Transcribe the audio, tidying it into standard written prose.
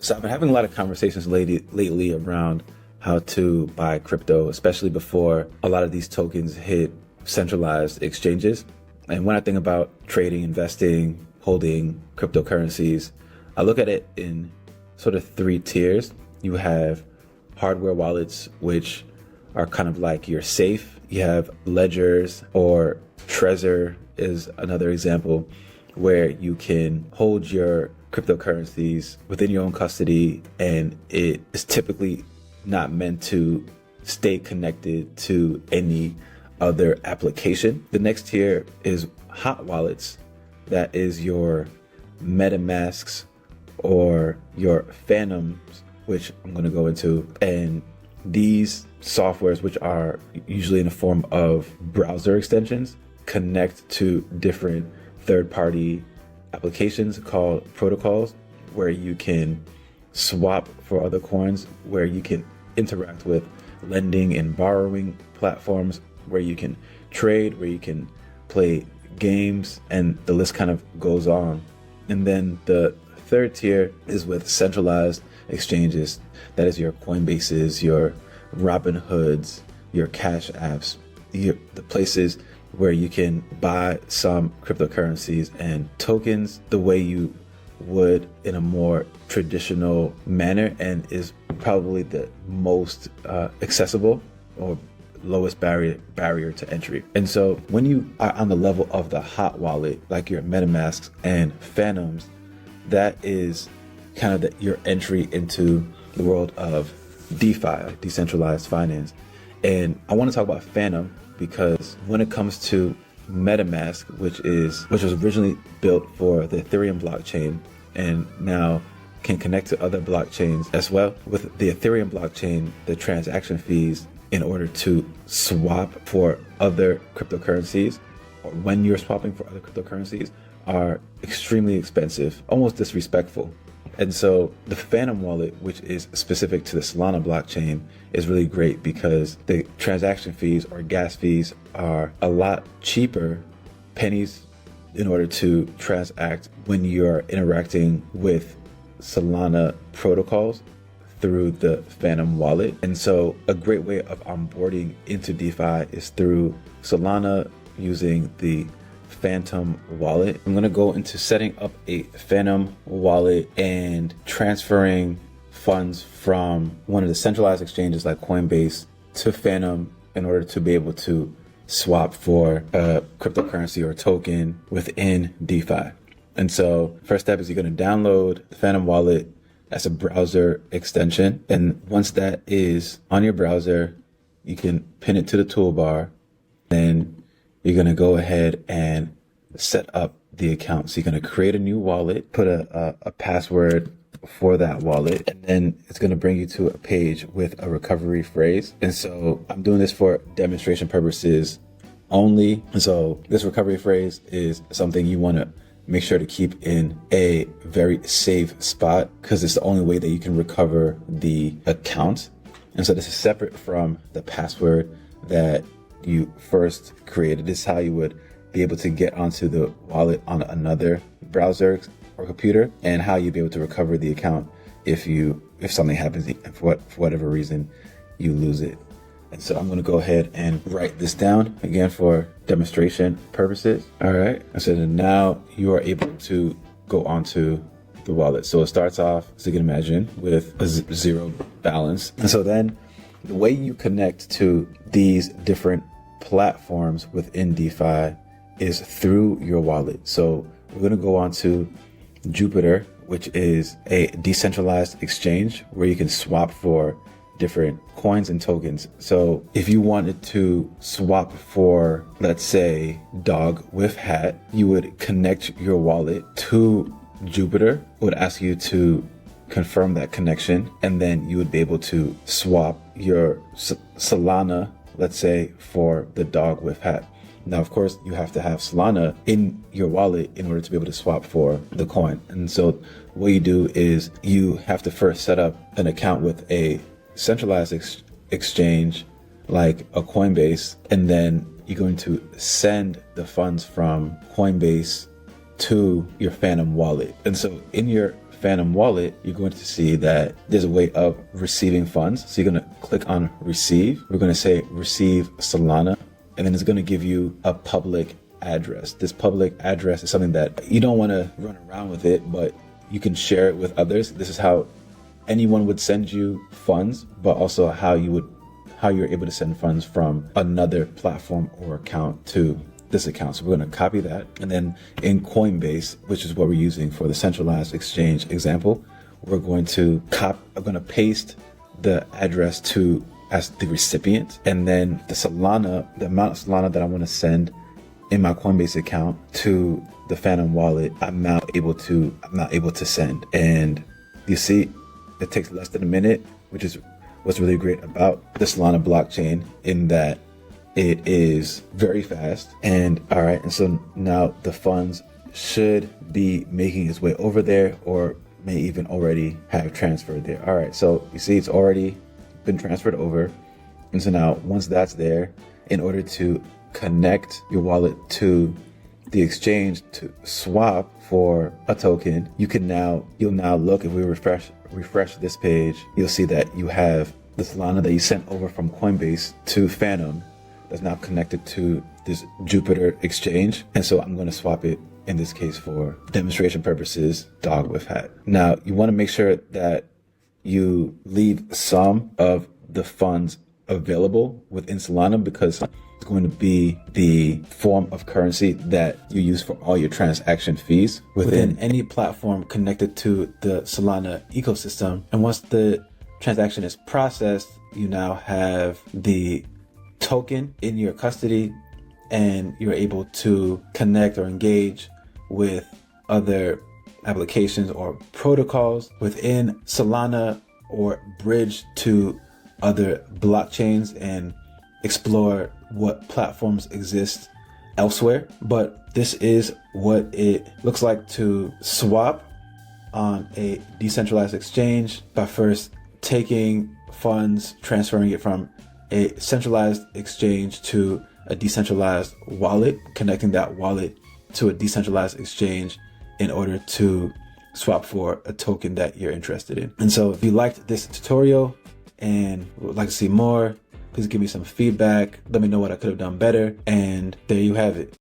So I've been having a lot of conversations lately around how to buy crypto, especially before a lot of these tokens hit centralized exchanges. And when I think about trading, investing, holding cryptocurrencies, I look at it in sort of three tiers. You have hardware wallets, which are kind of like your safe. You have ledgers, or Trezor is another example, where you can hold your cryptocurrencies within your own custody, and it is typically not meant to stay connected to any other application. The next tier is hot wallets. That is your Metamasks or your Phantoms, which I'm going to go into. And these softwares, which are usually in the form of browser extensions, connect to different third-party applications called protocols, where you can swap for other coins, where you can interact with lending and borrowing platforms, where you can trade, where you can play games, and the list kind of goes on. And then the third tier is with centralized exchanges. That is your Coinbases, your Robinhoods, your Cash Apps, the places where you can buy some cryptocurrencies and tokens the way you would in a more traditional manner, and is probably the most accessible or lowest barrier to entry. And so when you are on the level of the hot wallet, like your Metamasks and Phantoms, that is kind of your entry into the world of DeFi, decentralized finance. And I want to talk about Phantom because when it comes to Metamask, which was originally built for the Ethereum blockchain and now can connect to other blockchains as well. With the Ethereum blockchain, the transaction fees in order to swap for other cryptocurrencies, or when you're swapping for other cryptocurrencies, are extremely expensive, almost disrespectful. And so the Phantom wallet, which is specific to the Solana blockchain, is really great because the transaction fees or gas fees are a lot cheaper, pennies, in order to transact when you're interacting with Solana protocols through the Phantom wallet. And so a great way of onboarding into DeFi is through Solana using the Phantom wallet. I'm going to go into setting up a Phantom wallet and transferring funds from one of the centralized exchanges like Coinbase to Phantom in order to be able to swap for a cryptocurrency or token within DeFi. And so first step is you're going to download the Phantom wallet as a browser extension. And once that is on your browser, you can pin it to the toolbar. Then you're going to go ahead and set up the account. So you're going to create a new wallet, put a password for that wallet, and then it's going to bring you to a page with a recovery phrase. And so I'm doing this for demonstration purposes only. And so this recovery phrase is something you want to make sure to keep in a very safe spot because it's the only way that you can recover the account. And so this is separate from the password that you first created. This is how you would be able to get onto the wallet on another browser or computer, and how you'd be able to recover the account if something happens and for whatever reason you lose it. And so I'm going to go ahead and write this down again for demonstration purposes. All right. And so now you are able to go onto the wallet. So it starts off, as you can imagine, with a zero balance. And so then the way you connect to these different platforms within DeFi is through your wallet. So we're going to go on to Jupiter, which is a decentralized exchange where you can swap for different coins and tokens. So if you wanted to swap for, let's say, dog with hat, you would connect your wallet to Jupiter. It would ask you to confirm that connection, and then you would be able to swap your Solana, let's say, for the dog with hat. Now, of course, you have to have Solana in your wallet in order to be able to swap for the coin. And so what you do is you have to first set up an account with a centralized exchange like a Coinbase, and then you're going to send the funds from Coinbase to your Phantom wallet. And so in your Phantom wallet, you're going to see that there's a way of receiving funds. So you're going to click on receive. We're going to say receive Solana, and then it's going to give you a public address. This public address is something that you don't want to run around with it, but you can share it with others. This is how anyone would send you funds, but also how you're able to send funds from another platform or account to this account. So we're going to copy that. And then in Coinbase, which is what we're using for the centralized exchange example, we're going to paste the address to as the recipient. And then the amount of Solana that I want to send in my Coinbase account to the Phantom wallet, I'm not able to send. And you see, it takes less than a minute, which is what's really great about the Solana blockchain, in that it is very fast. And all right, and so now the funds should be making its way over there, or may even already have transferred there. All right, so you see it's already been transferred over. And so now once that's there, in order to connect your wallet to the exchange to swap for a token, you'll now look, if we refresh this page, you'll see that you have the Solana that you sent over from Coinbase to Phantom that's now connected to this Jupiter exchange. And so I'm going to swap it, in this case for demonstration purposes, dog with hat. Now you want to make sure that you leave some of the funds available within Solana, because it's going to be the form of currency that you use for all your transaction fees within any platform connected to the Solana ecosystem. And once the transaction is processed, you now have the token in your custody, and you're able to connect or engage with other applications or protocols within Solana, or bridge to other blockchains and explore what platforms exist elsewhere. But this is what it looks like to swap on a decentralized exchange by first taking funds, transferring it from a centralized exchange to a decentralized wallet, connecting that wallet to a decentralized exchange in order to swap for a token that you're interested in. And so if you liked this tutorial and would like to see more, please give me some feedback. Let me know what I could have done better. And there you have it.